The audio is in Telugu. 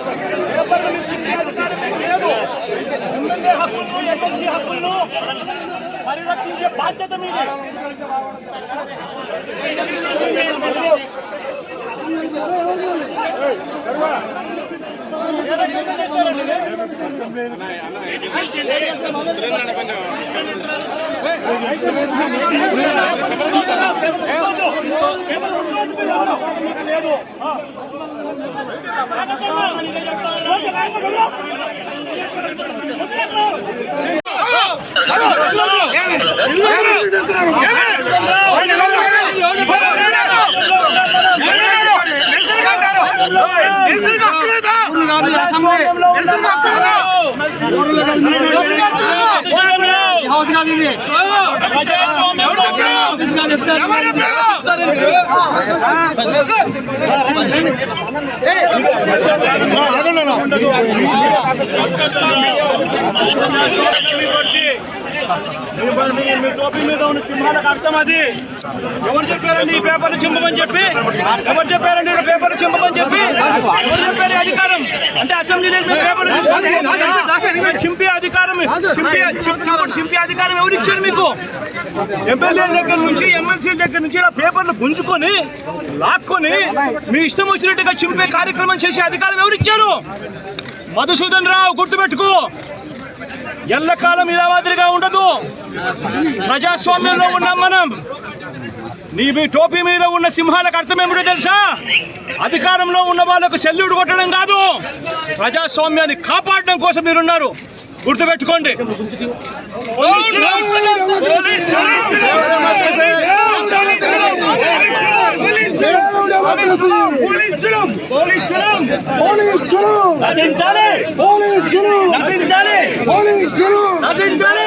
హక్కులను ఎమ్మెల్సీ హక్కులను పరిరక్షించే బాధ్యత మీదే. మీ టోపీ మీద ఉన్న సింహాలకు అర్థం అది. ఎవరు చెప్పారండి ఈ పేపర్లు చింపమని చెప్పి? ఎవరు చెప్పారండి పేపర్లు చింపమని చెప్పి? ఎవరు చెప్పారు అధికారం? అంటే అసెంబ్లీలో పేపర్లు చింపే అధికారం, చింపే అధికారం ఎవరు ఇచ్చారు మీకు? ఎమ్మెల్యేల దగ్గర నుంచి ఎమ్మెల్సీల దగ్గర నుంచి ఇలా పేపర్లు గుంజుకొని లాక్కొని మీ ఇష్టం వచ్చినట్టుగా చింపే కార్యక్రమం చేసే అధికారం ఎవరు ఇచ్చారు? మధుసూదన్ రావు, గుర్తుపెట్టుకో, ఎల్లకాలం ఇలా మాదిరిగా ఉండదు. ప్రజాస్వామ్యంలో ఉన్నాం మనం. మీ టోపీ మీద ఉన్న సింహాలకు అర్థం ఏమిటో తెలుసా? అధికారంలో ఉన్న వాళ్ళకు సెల్యూట్ కొట్టడం కాదు, ప్రజాస్వామ్యాన్ని కాపాడడం కోసం మీరున్నారు. గుర్తుపెట్టుకోండి. నశించాలి.